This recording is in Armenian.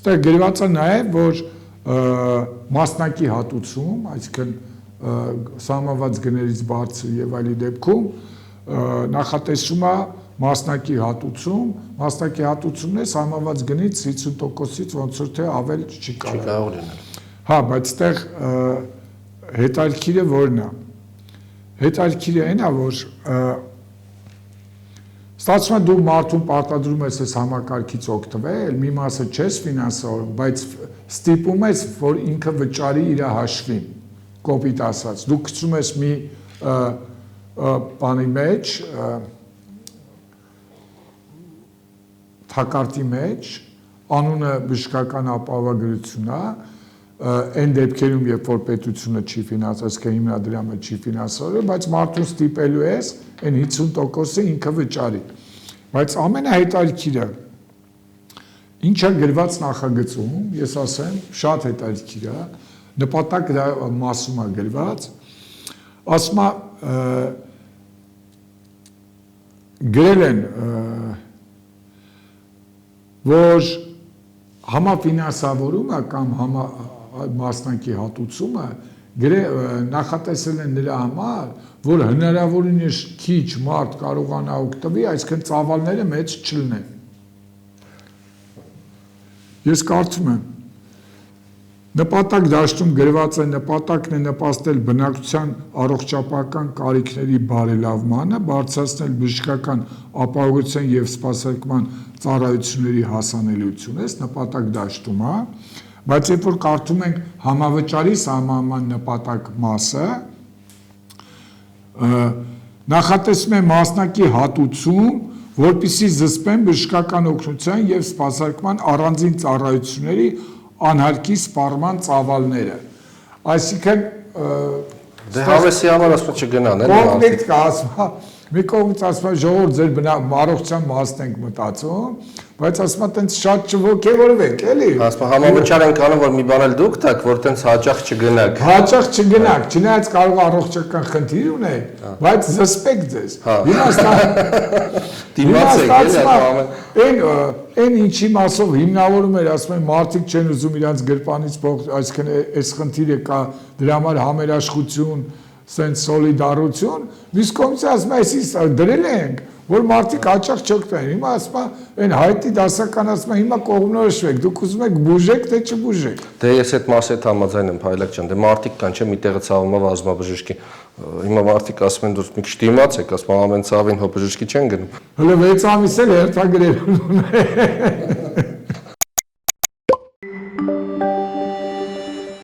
Ստեղ գրված է նաև, որ մասնակի հատուցում, այսինքն սահմանված գներից բարձր եւ այլի դեպքում նախատեսում է մասնակի հատուցումն է սահմանված գնից 50%-ից ոնց որ թե ավել չի կարող լինել։ Հա, բայց այդտեղ հետաքրքիրը որն է։ Հետաքրքիրը այն է, որ ստացվում է դու մարդուն պարտադրում ես այս համակարգից օգտվել, մի մասը չես ֆինանսավորում, բայց ստիպում ես, որ ինքը վճարի իր հաշվին, կոպիտ ասած։ Դու գցում ես մի բանի մեջ, թակարդի մեջ, անունը բժշկական ապահովագրությունն է, այն դեպքերում, երբ որ պետությունը չի ֆինանսավորում, հիմնադրամը չի ֆինանսավորում, բայց մարդուն ստիպելու ես այն 50%-ը ինքը վճարի։ Բայց ամենահետաքրքիրը ինչ է գրված նախագծում, ես ասեմ, շատ հետաքրքիր է, նպատակ դա մասում է գրված, ասում է գրել են, որ համաֆինանսավորումը կամ մասնակի հատուցումը նախատեսել են նրա համար, որ հնարավորինս քիչ մարդ կարողանա օգտվի, այսինքն ծավալները մեծ չլինեն։ Ես կարծում եմ, նպատակ դաշտում գրված է նպատակն է նպաստել բնակչության առողջապահական կարիքների բարելավմանը, բարձրացնել բժշկական ապահովության և սպասարկման ծառայությունների հասանելիությունը, նպատակ դաշտում է, բայց երբ որ կարդում ենք համավճարի սահմանման նպատակ մասը, նախատեսում է մասնակի հատուցում, որպեսզի զսպեն բժշկական օգնության և սպասարկման առանձին ծառայությունների անհարկի սպառման ծավալները։ Այսինքն դե հավեսի համար ասում չգնան, կողմից կասում, մի կողմից ասում է ժողովուրդ ձեր առողջության մասն ենք մտածում, բայց ասում է տենց շատ չոգևորվեք, էլի։ Ասում համավճար ենք անում, որ մի բան էլ դուք տաք, որ տենց հաճախ չգնաք։ Հաճախ չգնաք, չնայած կարող առողջական խնդիր ունեք, բայց զսպեք ձեզ։ Այն ինչի մասով հիմնավորում էր, ասում են, մարդիկ չեն ուզում իրանց գրպանից փող, այսինքն այս խնդիրը կա, դրա համար համերաշխություն, սենց սոլիդարություն, մյուս կողմից ասում է, այսինքն դրել ենք, որ մարդիկ հաճախ չօգտվեն։ Հիմա ասում է, այն հայտի դասական ասում է, հիմա կողմնորոշվեք, դուք ուզում եք բուժեք, թե չբուժեք։ Դե ես այդ մասի հետ համաձայն եմ, Փայլակ ջան, դե մարդիկ կան, չէ, մի տեղը ցավում է բժշկի։ Հիմա մարդիկ ասում են, դուք մի քիչ դիմացեք, ասում ամեն ցավին հո բժշկի չեն գնում։ Հələ 6 ամիս էլ հերթագրել ունեն։